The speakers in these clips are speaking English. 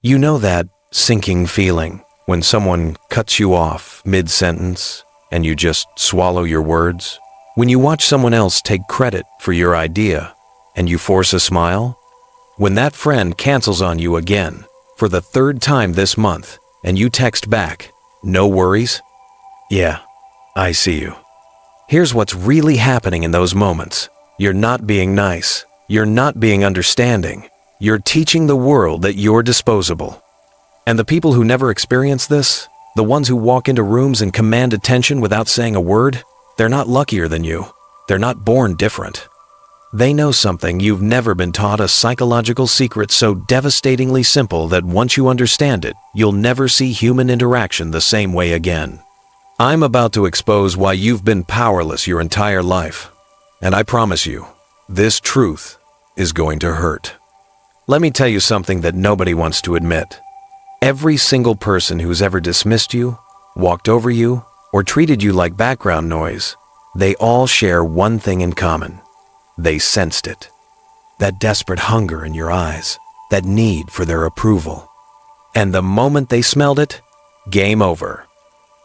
You know that sinking feeling when someone cuts you off mid-sentence and you just swallow your words? When you watch someone else take credit for your idea and you force a smile? When that friend cancels on you again for the third time this month and you text back, "No worries"? Yeah, I see you. Here's what's really happening in those moments. You're not being nice. You're not being understanding. You're teaching the world that you're disposable. And the people who never experience this, the ones who walk into rooms and command attention without saying a word, they're not luckier than you. They're not born different. They know something you've never been taught, a psychological secret so devastatingly simple that once you understand it, you'll never see human interaction the same way again. I'm about to expose why you've been powerless your entire life. And I promise you, this truth is going to hurt. Let me tell you something that nobody wants to admit. Every single person who's ever dismissed you, walked over you, or treated you like background noise, they all share one thing in common. They sensed it. That desperate hunger in your eyes, that need for their approval. And the moment they smelled it, game over.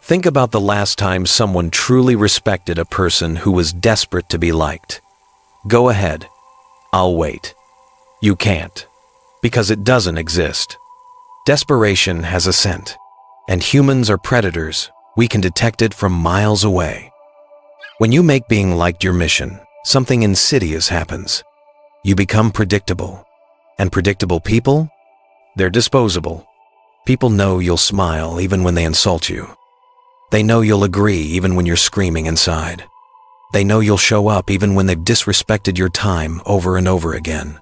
Think about the last time someone truly respected a person who was desperate to be liked. Go ahead. I'll wait. You can't, because it doesn't exist. Desperation has a scent, and humans are predators. We can detect it from miles away. When you make being liked your mission, something insidious happens. You become predictable. And predictable people? They're disposable. People know you'll smile even when they insult you. They know you'll agree even when you're screaming inside. They know you'll show up even when they've disrespected your time over and over again.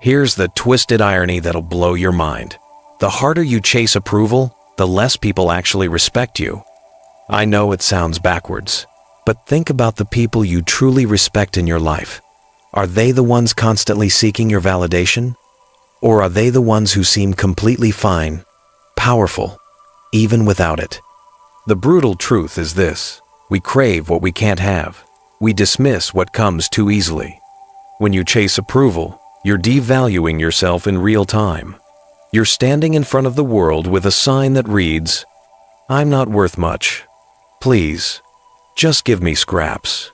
Here's the twisted irony that'll blow your mind. The harder you chase approval, the less people actually respect you. I know it sounds backwards, but think about the people you truly respect in your life. Are they the ones constantly seeking your validation? Or are they the ones who seem completely fine, powerful, even without it? The brutal truth is this: we crave what we can't have. We dismiss what comes too easily. When you chase approval, you're devaluing yourself in real time. You're standing in front of the world with a sign that reads, "I'm not worth much. Please, just give me scraps."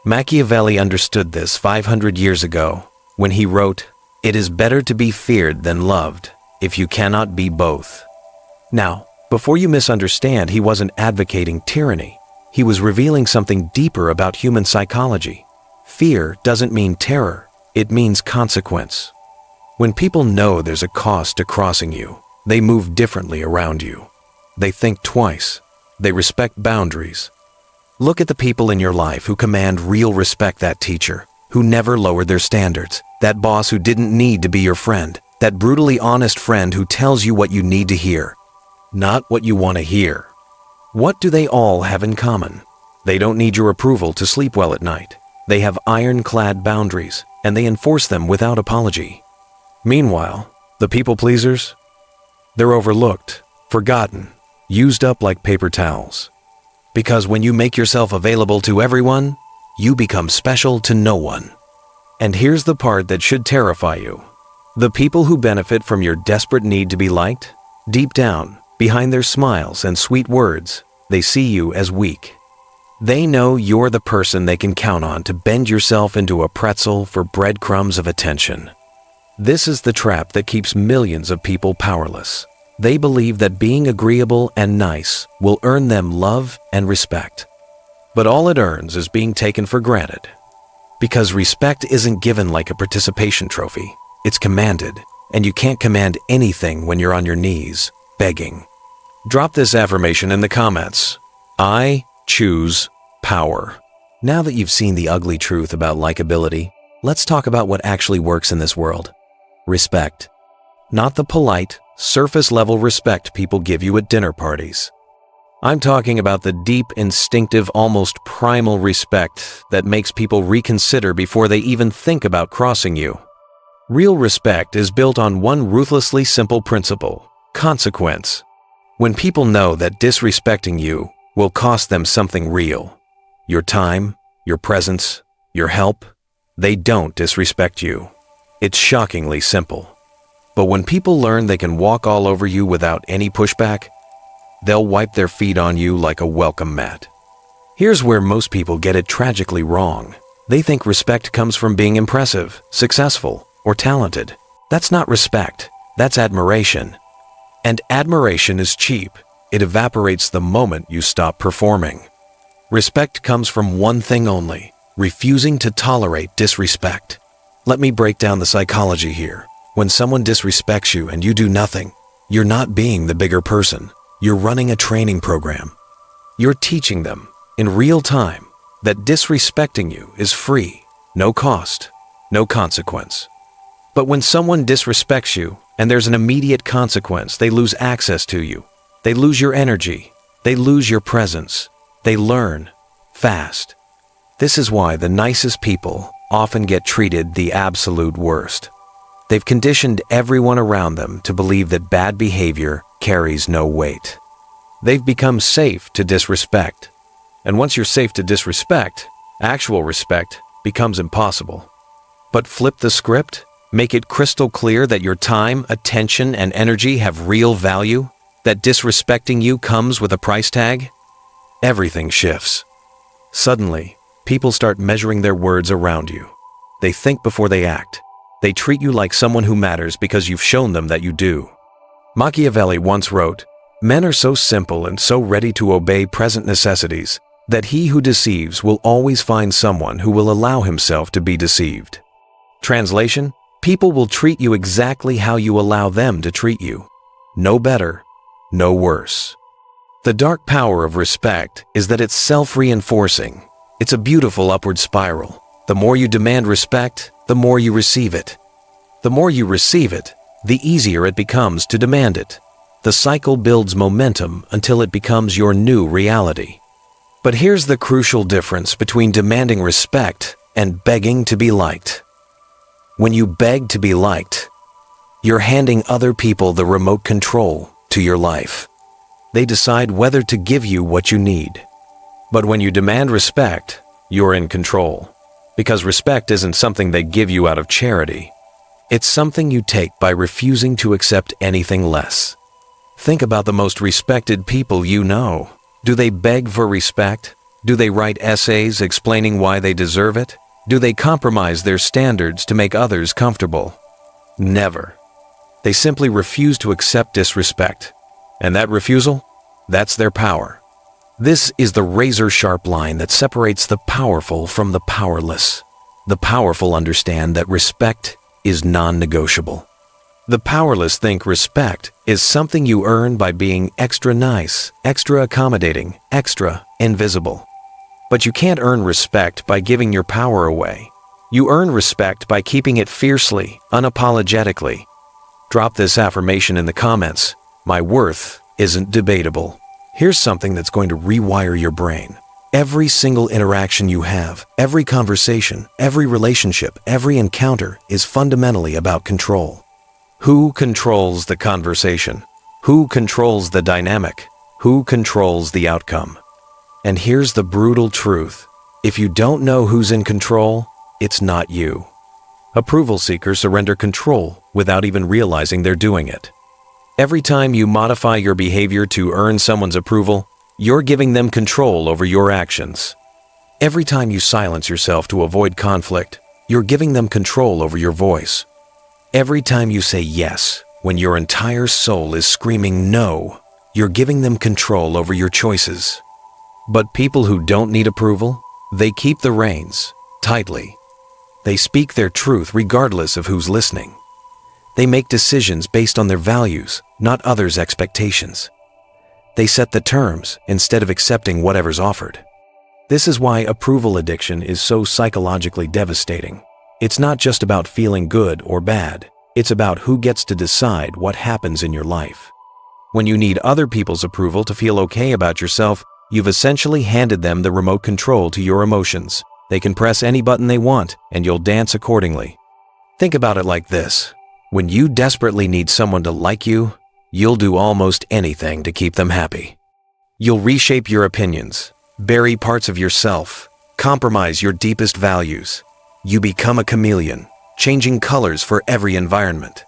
Machiavelli understood this 500 years ago when he wrote, "It is better to be feared than loved, if you cannot be both." Now, before you misunderstand, he wasn't advocating tyranny. He was revealing something deeper about human psychology. Fear doesn't mean terror, it means consequence. When people know there's a cost to crossing you, they move differently around you. They think twice. They respect boundaries. Look at the people in your life who command real respect. That teacher who never lowered their standards, that boss who didn't need to be your friend, that brutally honest friend who tells you what you need to hear, not what you want to hear. What do they all have in common? They don't need your approval to sleep well at night. They have ironclad boundaries, and they enforce them without apology. Meanwhile, the people pleasers? They're overlooked, forgotten, used up like paper towels. Because when you make yourself available to everyone, you become special to no one. And here's the part that should terrify you. The people who benefit from your desperate need to be liked, deep down, behind their smiles and sweet words, they see you as weak. They know you're the person they can count on to bend yourself into a pretzel for breadcrumbs of attention. This is the trap that keeps millions of people powerless. They believe that being agreeable and nice will earn them love and respect. But all it earns is being taken for granted. Because respect isn't given like a participation trophy. It's commanded, and you can't command anything when you're on your knees, begging. Drop this affirmation in the comments. I choose power. Now that you've seen the ugly truth about likability, let's talk about what actually works in this world. Respect. Not the polite, surface-level respect people give you at dinner parties. I'm talking about the deep, instinctive, almost primal respect that makes people reconsider before they even think about crossing you. Real respect is built on one ruthlessly simple principle: consequence. When people know that disrespecting you will cost them something real, your time, your presence, your help, they don't disrespect you. It's shockingly simple. But when people learn they can walk all over you without any pushback, they'll wipe their feet on you like a welcome mat. Here's where most people get it tragically wrong. They think respect comes from being impressive, successful, or talented. That's not respect, that's admiration. And admiration is cheap. It evaporates the moment you stop performing. Respect comes from one thing only: refusing to tolerate disrespect. Let me break down the psychology here. When someone disrespects you and you do nothing, you're not being the bigger person. You're running a training program. You're teaching them, in real time, that disrespecting you is free, no cost, no consequence. But when someone disrespects you and there's an immediate consequence, they lose access to you. They lose your energy. They lose your presence. They learn fast. This is why the nicest people often get treated the absolute worst. They've conditioned everyone around them to believe that bad behavior carries no weight. They've become safe to disrespect. And once you're safe to disrespect, actual respect becomes impossible. But flip the script, make it crystal clear that your time, attention, and energy have real value, that disrespecting you comes with a price tag, everything shifts. Suddenly, people start measuring their words around you. They think before they act. They treat you like someone who matters because you've shown them that you do. Machiavelli once wrote, "Men are so simple and so ready to obey present necessities that he who deceives will always find someone who will allow himself to be deceived." Translation: people will treat you exactly how you allow them to treat you. No better, no worse. The dark power of respect is that it's self-reinforcing. It's a beautiful upward spiral. The more you demand respect, the more you receive it. The more you receive it, the easier it becomes to demand it. The cycle builds momentum until it becomes your new reality. But here's the crucial difference between demanding respect and begging to be liked. When you beg to be liked, you're handing other people the remote control to your life. They decide whether to give you what you need. But when you demand respect, you're in control. Because respect isn't something they give you out of charity. It's something you take by refusing to accept anything less. Think about the most respected people you know. Do they beg for respect? Do they write essays explaining why they deserve it? Do they compromise their standards to make others comfortable? Never. They simply refuse to accept disrespect. And that refusal? That's their power. This is the razor-sharp line that separates the powerful from the powerless. The powerful understand that respect is non-negotiable. The powerless think respect is something you earn by being extra nice, extra accommodating, extra invisible. But you can't earn respect by giving your power away. You earn respect by keeping it fiercely, unapologetically. Drop this affirmation in the comments. My worth isn't debatable. Here's something that's going to rewire your brain. Every single interaction you have, every conversation, every relationship, every encounter is fundamentally about control. Who controls the conversation? Who controls the dynamic? Who controls the outcome? And here's the brutal truth. If you don't know who's in control, it's not you. Approval seekers surrender control without even realizing they're doing it. Every time you modify your behavior to earn someone's approval, you're giving them control over your actions. Every time you silence yourself to avoid conflict, you're giving them control over your voice. Every time you say yes, when your entire soul is screaming no, you're giving them control over your choices. But people who don't need approval, they keep the reins tightly. They speak their truth regardless of who's listening. They make decisions based on their values, not others' expectations. They set the terms instead of accepting whatever's offered. This is why approval addiction is so psychologically devastating. It's not just about feeling good or bad. It's about who gets to decide what happens in your life. When you need other people's approval to feel okay about yourself, you've essentially handed them the remote control to your emotions. They can press any button they want, and you'll dance accordingly. Think about it like this. When you desperately need someone to like you, you'll do almost anything to keep them happy. You'll reshape your opinions, bury parts of yourself, compromise your deepest values. You become a chameleon, changing colors for every environment.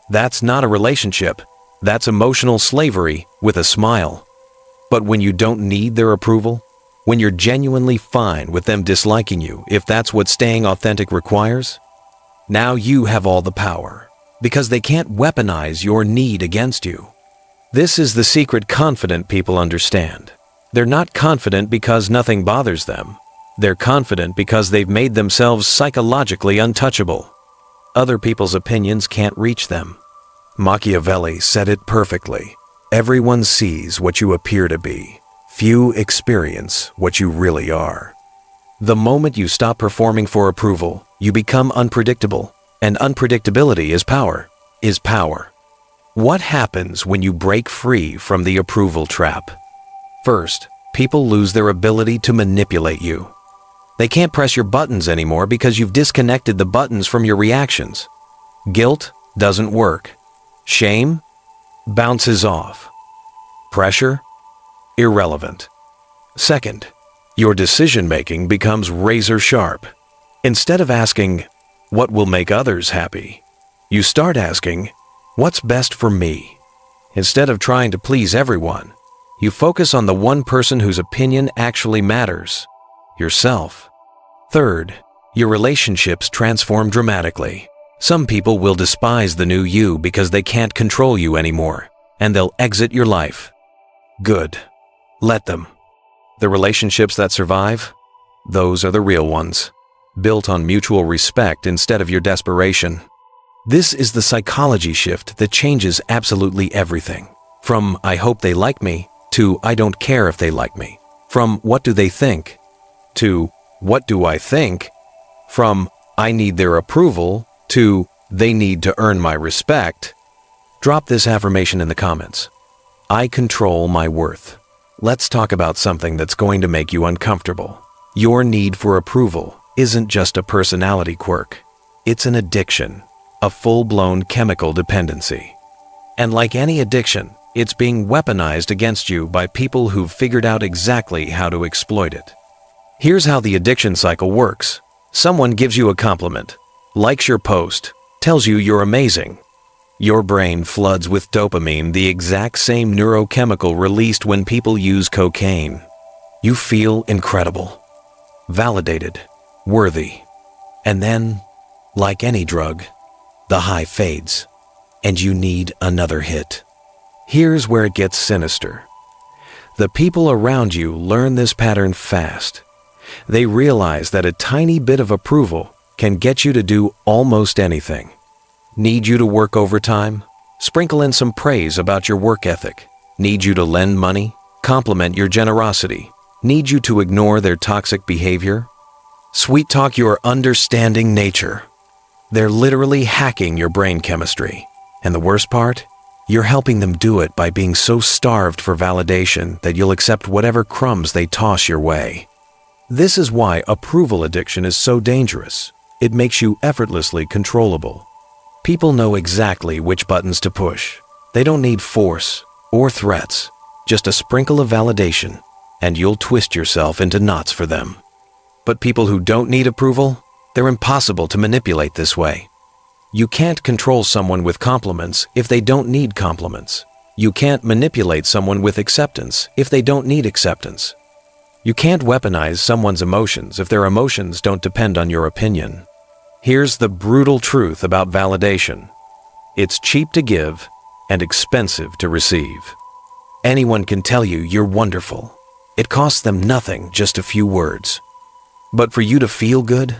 That's not a relationship. That's emotional slavery with a smile. But when you don't need their approval, when you're genuinely fine with them disliking you, if that's what staying authentic requires, now you have all the power, because they can't weaponize your need against you. This is the secret confident people understand. They're not confident because nothing bothers them. They're confident because they've made themselves psychologically untouchable. Other people's opinions can't reach them. Machiavelli said it perfectly. Everyone sees what you appear to be. Few experience what you really are. The moment you stop performing for approval, you become unpredictable, and unpredictability is power. What happens when you break free from the approval trap? First, people lose their ability to manipulate you. They can't press your buttons anymore because you've disconnected the buttons from your reactions. Guilt doesn't work. Shame bounces off. Pressure? Irrelevant. Second, your decision-making becomes razor sharp. Instead of asking, what will make others happy? You start asking, what's best for me? Instead of trying to please everyone, you focus on the one person whose opinion actually matters, yourself. Third, your relationships transform dramatically. Some people will despise the new you because they can't control you anymore, and they'll exit your life. Good. Let them. The relationships that survive, those are the real ones, built on mutual respect instead of your desperation. This is the psychology shift that changes absolutely everything. From I hope they like me to I don't care if they like me. From what do they think to what do I think? From I need their approval to they need to earn my respect. Drop this affirmation in the comments. I control my worth. Let's talk about something that's going to make you uncomfortable. Your need for approval isn't just a personality quirk. It's an addiction, a full-blown chemical dependency. And like any addiction, it's being weaponized against you by people who've figured out exactly how to exploit it. Here's how the addiction cycle works. Someone gives you a compliment, likes your post, tells you you're amazing. Your brain floods with dopamine, the exact same neurochemical released when people use cocaine. You feel incredible, validated, worthy. And then, like any drug, the high fades, and you need another hit. Here's where it gets sinister. The people around you learn this pattern fast. They realize that a tiny bit of approval can get you to do almost anything. Need you to work overtime? Sprinkle in some praise about your work ethic. Need you to lend money? Compliment your generosity. Need you to ignore their toxic behavior? Sweet talk your understanding nature. They're literally hacking your brain chemistry. And the worst part? You're helping them do it by being so starved for validation that you'll accept whatever crumbs they toss your way. This is why approval addiction is so dangerous. It makes you effortlessly controllable. People know exactly which buttons to push. They don't need force or threats, just a sprinkle of validation, and you'll twist yourself into knots for them. But people who don't need approval, they're impossible to manipulate this way. You can't control someone with compliments if they don't need compliments. You can't manipulate someone with acceptance if they don't need acceptance. You can't weaponize someone's emotions if their emotions don't depend on your opinion. Here's the brutal truth about validation. It's cheap to give and expensive to receive. Anyone can tell you you're wonderful. It costs them nothing, just a few words. But for you to feel good,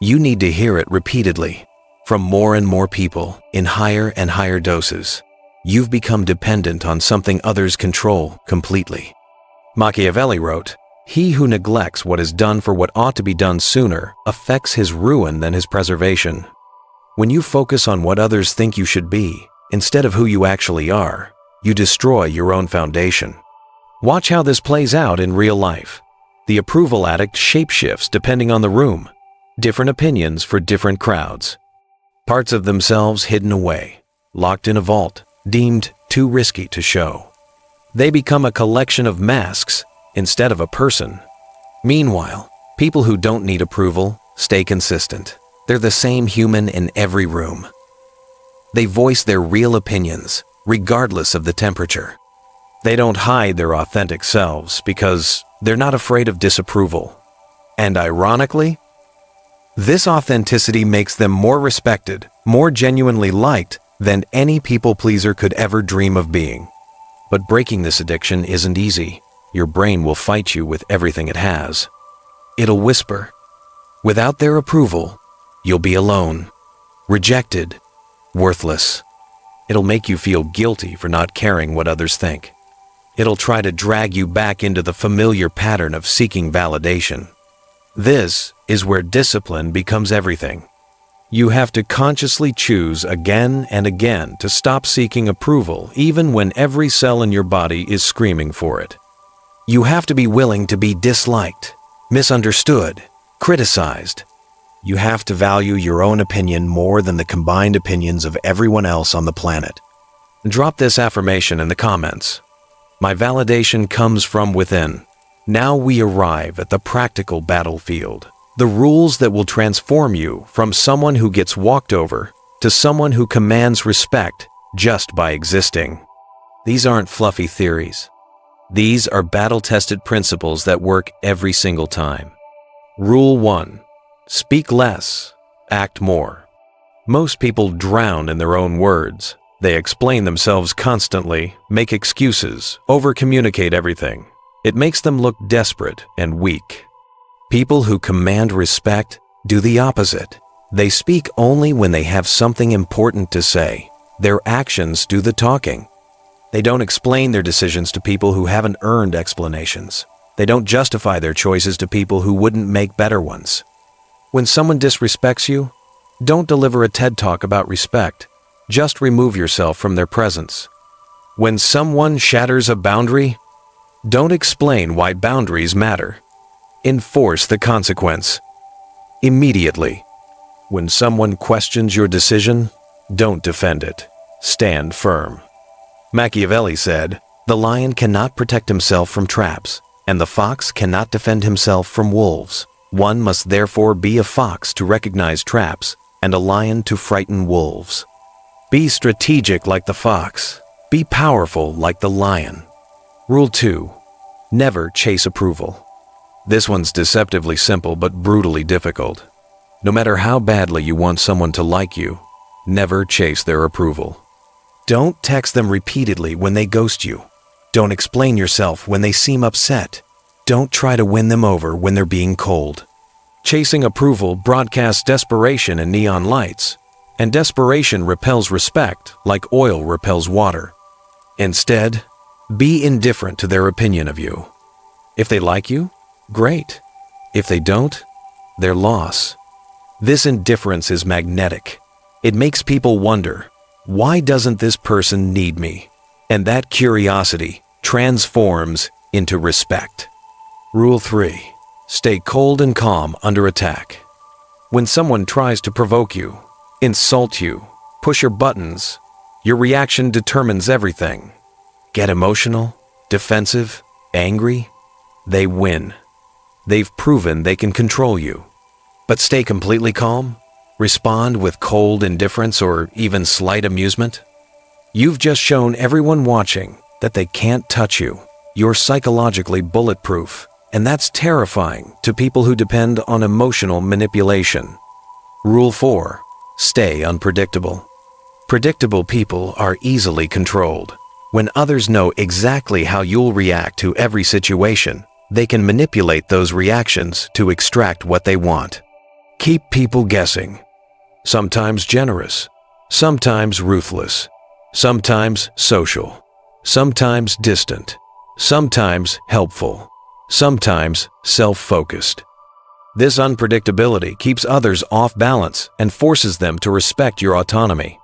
you need to hear it repeatedly, from more and more people, in higher and higher doses. You've become dependent on something others control completely. Machiavelli wrote, "He who neglects what is done for what ought to be done sooner affects his ruin than his preservation." When you focus on what others think you should be, instead of who you actually are, you destroy your own foundation. Watch how this plays out in real life. The approval addict shapeshifts depending on the room. Different opinions for different crowds. Parts of themselves hidden away, locked in a vault, deemed too risky to show. They become a collection of masks instead of a person. Meanwhile, people who don't need approval stay consistent. They're the same human in every room. They voice their real opinions, regardless of the temperature. They don't hide their authentic selves because they're not afraid of disapproval. And ironically, this authenticity makes them more respected, more genuinely liked than any people pleaser could ever dream of being. But breaking this addiction isn't easy. Your brain will fight you with everything it has. It'll whisper. Without their approval, you'll be alone, rejected, worthless. It'll make you feel guilty for not caring what others think. It'll try to drag you back into the familiar pattern of seeking validation. This is where discipline becomes everything. You have to consciously choose again and again to stop seeking approval, even when every cell in your body is screaming for it. You have to be willing to be disliked, misunderstood, criticized. You have to value your own opinion more than the combined opinions of everyone else on the planet. Drop this affirmation in the comments. My validation comes from within. Now we arrive at the practical battlefield. The rules that will transform you from someone who gets walked over to someone who commands respect just by existing. These aren't fluffy theories. These are battle-tested principles that work every single time. Rule 1. Speak less, act more. Most people drown in their own words. They explain themselves constantly, make excuses, over-communicate everything. It makes them look desperate and weak. People who command respect do the opposite. They speak only when they have something important to say. Their actions do the talking. They don't explain their decisions to people who haven't earned explanations. They don't justify their choices to people who wouldn't make better ones. When someone disrespects you, don't deliver a TED Talk about respect. Just remove yourself from their presence. When someone shatters a boundary, don't explain why boundaries matter. Enforce the consequence immediately. When someone questions your decision, don't defend it. Stand firm. Machiavelli said, "The lion cannot protect himself from traps, and the fox cannot defend himself from wolves. One must therefore be a fox to recognize traps, and a lion to frighten wolves." Be strategic like the fox. Be powerful like the lion. Rule 2. Never chase approval. This one's deceptively simple but brutally difficult. No matter how badly you want someone to like you, never chase their approval. Don't text them repeatedly when they ghost you. Don't explain yourself when they seem upset. Don't try to win them over when they're being cold. Chasing approval broadcasts desperation in neon lights, and desperation repels respect like oil repels water. Instead, be indifferent to their opinion of you. If they like you, great. If they don't, their loss. This indifference is magnetic. It makes people wonder, why doesn't this person need me? And that curiosity transforms into respect. Rule 3. Stay cold and calm under attack. When someone tries to provoke you, insult you, push your buttons, your reaction determines everything. Get emotional, defensive, angry, they win. They've proven they can control you. But stay completely calm. Respond with cold indifference or even slight amusement. You've just shown everyone watching that they can't touch you. You're psychologically bulletproof, and that's terrifying to people who depend on emotional manipulation. Rule 4. Stay unpredictable. Predictable people are easily controlled. When others know exactly how you'll react to every situation, they can manipulate those reactions to extract what they want. Keep people guessing. Sometimes generous, sometimes ruthless, sometimes social, sometimes distant, sometimes helpful, sometimes self-focused. This unpredictability keeps others off balance and forces them to respect your autonomy.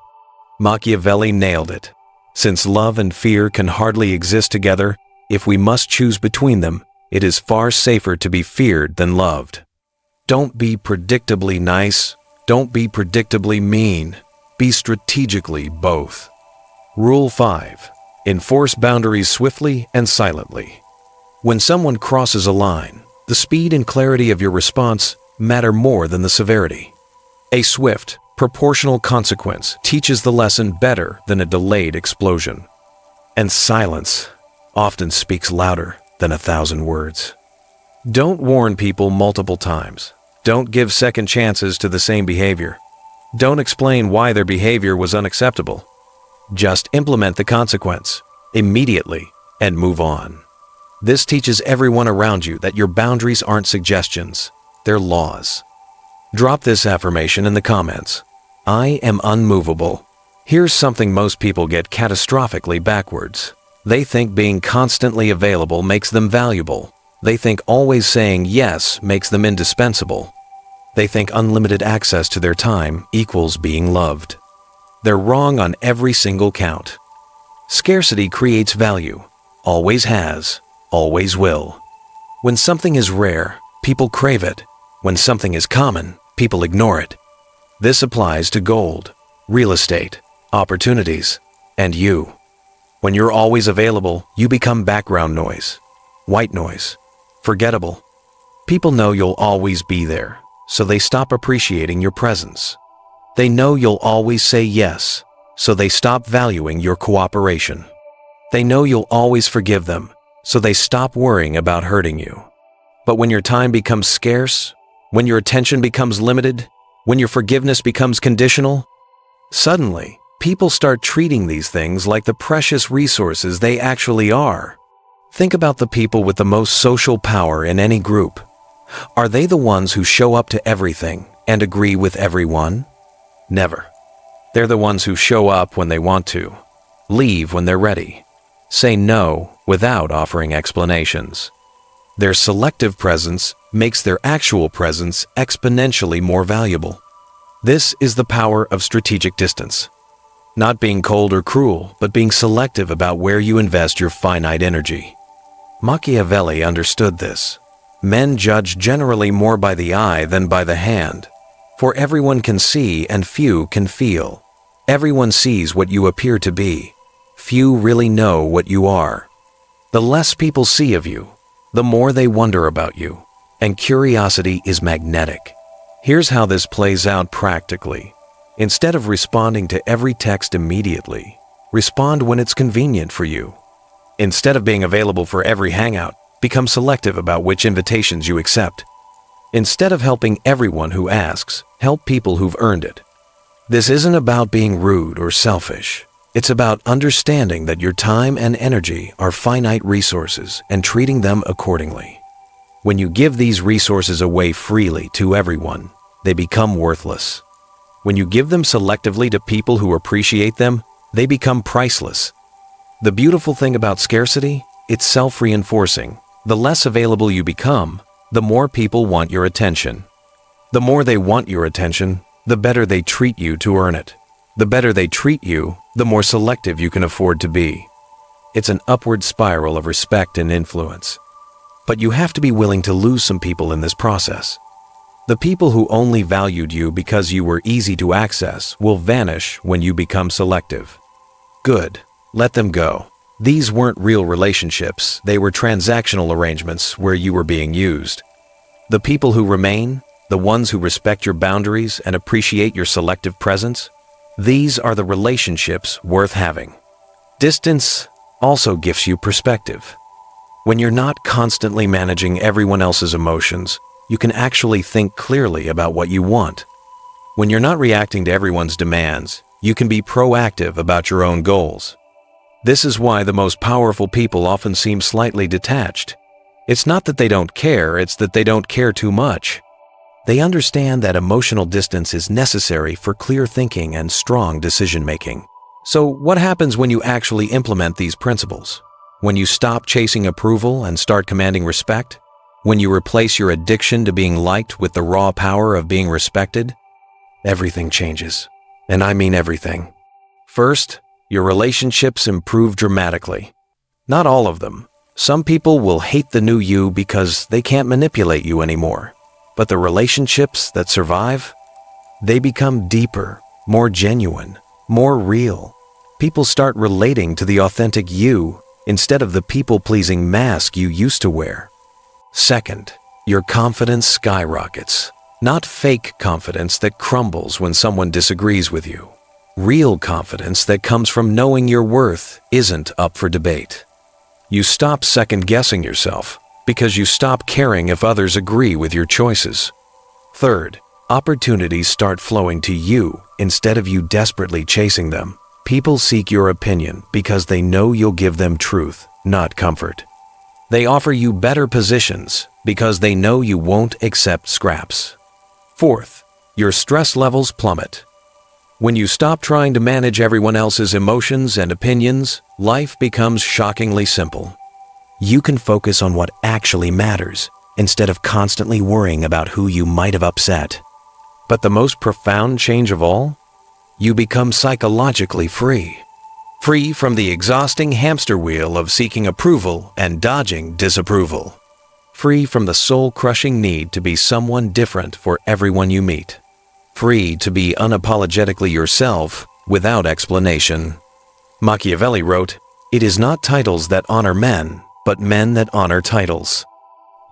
Machiavelli nailed it. Since love and fear can hardly exist together, if we must choose between them, it is far safer to be feared than loved. Don't be predictably nice. Don't be predictably mean. Be strategically both. Rule 5. Enforce boundaries swiftly and silently. When someone crosses a line, the speed and clarity of your response matter more than the severity. A swift, Proportional consequence teaches the lesson better than a delayed explosion. And silence often speaks louder than 1,000 words. Don't warn people multiple times. Don't give second chances to the same behavior. Don't explain why their behavior was unacceptable. Just implement the consequence immediately and move on. This teaches everyone around you that your boundaries aren't suggestions, they're laws. Drop this affirmation in the comments. I am unmovable. Here's something most people get catastrophically backwards. They think being constantly available makes them valuable. They think always saying yes makes them indispensable. They think unlimited access to their time equals being loved. They're wrong on every single count. Scarcity creates value. Always has. Always will. When something is rare, people crave it. When something is common, people ignore it. This applies to gold, real estate, opportunities, and you. When you're always available, you become background noise, white noise, forgettable. People know you'll always be there, so they stop appreciating your presence. They know you'll always say yes, so they stop valuing your cooperation. They know you'll always forgive them, so they stop worrying about hurting you. But when your time becomes scarce, when your attention becomes limited, when your forgiveness becomes conditional, suddenly, people start treating these things like the precious resources they actually are. Think about the people with the most social power in any group. Are they the ones who show up to everything and agree with everyone? Never. They're the ones who show up when they want to, leave when they're ready, say no without offering explanations. Their selective presence makes their actual presence exponentially more valuable. This is the power of strategic distance. Not being cold or cruel, but being selective about where you invest your finite energy. Machiavelli understood this. Men judge generally more by the eye than by the hand. For everyone can see and few can feel. Everyone sees what you appear to be. Few really know what you are. The less people see of you, the more they wonder about you. And curiosity is magnetic. Here's how this plays out practically. Instead of responding to every text immediately, respond when it's convenient for you. Instead of being available for every hangout, become selective about which invitations you accept. Instead of helping everyone who asks, help people who've earned it. This isn't about being rude or selfish. It's about understanding that your time and energy are finite resources and treating them accordingly. When you give these resources away freely to everyone, they become worthless. When you give them selectively to people who appreciate them, they become priceless. The beautiful thing about scarcity, it's self-reinforcing. The less available you become, the more people want your attention. The more they want your attention, the better they treat you to earn it. The better they treat you, the more selective you can afford to be. It's an upward spiral of respect and influence. But you have to be willing to lose some people in this process. The people who only valued you because you were easy to access will vanish when you become selective. Good. Let them go. These weren't real relationships, they were transactional arrangements where you were being used. The people who remain, the ones who respect your boundaries and appreciate your selective presence, these are the relationships worth having. Distance also gives you perspective. When you're not constantly managing everyone else's emotions, you can actually think clearly about what you want. When you're not reacting to everyone's demands, you can be proactive about your own goals. This is why the most powerful people often seem slightly detached. It's not that they don't care, it's that they don't care too much. They understand that emotional distance is necessary for clear thinking and strong decision-making. So what happens when you actually implement these principles? When you stop chasing approval and start commanding respect? When you replace your addiction to being liked with the raw power of being respected? Everything changes. And I mean everything. First, your relationships improve dramatically. Not all of them. Some people will hate the new you because they can't manipulate you anymore. But the relationships that survive, they become deeper, more genuine, more real. People start relating to the authentic you instead of the people-pleasing mask you used to wear. Second, your confidence skyrockets. Not fake confidence that crumbles when someone disagrees with you. Real confidence that comes from knowing your worth isn't up for debate. You stop second-guessing yourself because you stop caring if others agree with your choices. Third, opportunities start flowing to you instead of you desperately chasing them. People seek your opinion because they know you'll give them truth, not comfort. They offer you better positions because they know you won't accept scraps. Fourth, your stress levels plummet. When you stop trying to manage everyone else's emotions and opinions, life becomes shockingly simple. You can focus on what actually matters instead of constantly worrying about who you might have upset. But the most profound change of all? You become psychologically free. Free from the exhausting hamster wheel of seeking approval and dodging disapproval. Free from the soul-crushing need to be someone different for everyone you meet. Free to be unapologetically yourself without explanation. Machiavelli wrote, "It is not titles that honor men, but men that honor titles."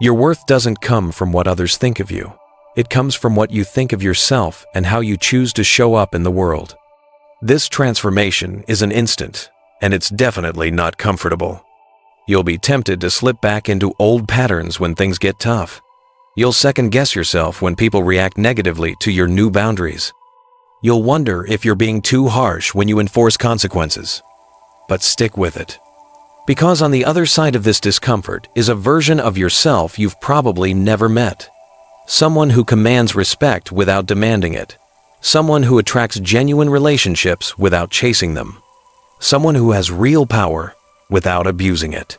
Your worth doesn't come from what others think of you. It comes from what you think of yourself and how you choose to show up in the world. This transformation is an instant, and it's definitely not comfortable. You'll be tempted to slip back into old patterns when things get tough. You'll second-guess yourself when people react negatively to your new boundaries. You'll wonder if you're being too harsh when you enforce consequences. But stick with it. Because on the other side of this discomfort is a version of yourself you've probably never met. Someone who commands respect without demanding it. Someone who attracts genuine relationships without chasing them. Someone who has real power without abusing it.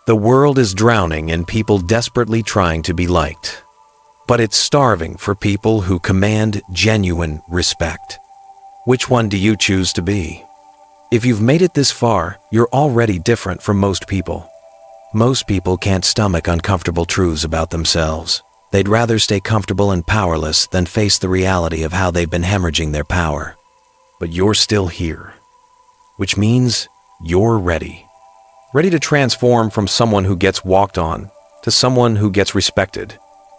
The world is drowning in people desperately trying to be liked. But it's starving for people who command genuine respect. Which one do you choose to be? If you've made it this far, you're already different from most people. Most people can't stomach uncomfortable truths about themselves. They'd rather stay comfortable and powerless than face the reality of how they've been hemorrhaging their power. But you're still here. Which means you're ready. Ready to transform from someone who gets walked on to someone who gets respected.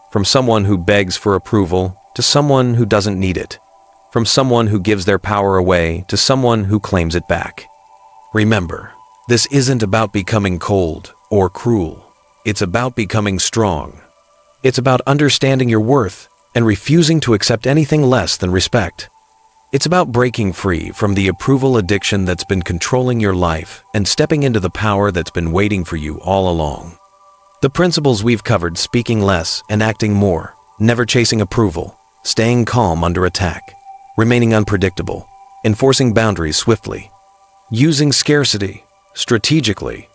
From someone who begs for approval to someone who doesn't need it. From someone who gives their power away to someone who claims it back. Remember, this isn't about becoming cold or cruel. It's about becoming strong. It's about understanding your worth and refusing to accept anything less than respect. It's about breaking free from the approval addiction that's been controlling your life and stepping into the power that's been waiting for you all along. The principles we've covered, speaking less and acting more, never chasing approval, staying calm under attack, remaining unpredictable, enforcing boundaries swiftly, using scarcity strategically.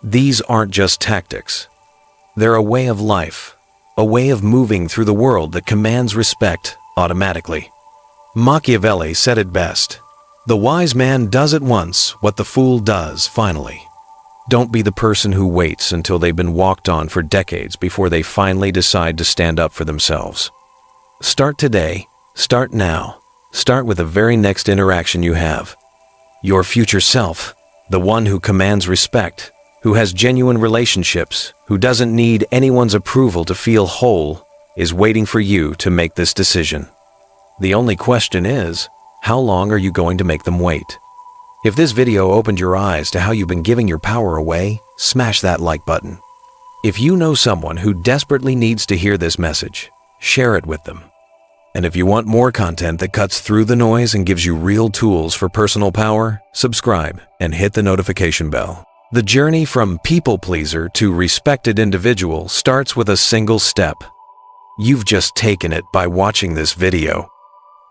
These aren't just tactics. They're a way of life. A way of moving through the world that commands respect automatically. Machiavelli said it best, "The wise man does at once what the fool does finally." Don't be the person who waits until they've been walked on for decades before they finally decide to stand up for themselves. Start today, start now, start with the very next interaction you have. Your future self, the one who commands respect, who has genuine relationships, who doesn't need anyone's approval to feel whole, is waiting for you to make this decision. The only question is, how long are you going to make them wait? If this video opened your eyes to how you've been giving your power away, smash that like button. If you know someone who desperately needs to hear this message, share it with them. And if you want more content that cuts through the noise and gives you real tools for personal power, subscribe and hit the notification bell. The journey from people pleaser to respected individual starts with a single step. You've just taken it by watching this video.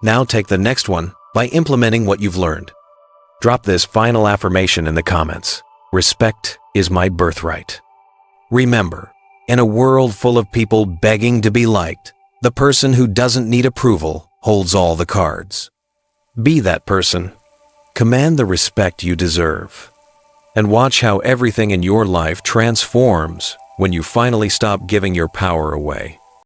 Now take the next one by implementing what you've learned. Drop this final affirmation in the comments. Respect is my birthright. Remember, in a world full of people begging to be liked, the person who doesn't need approval holds all the cards. Be that person. Command the respect you deserve. And watch how everything in your life transforms when you finally stop giving your power away.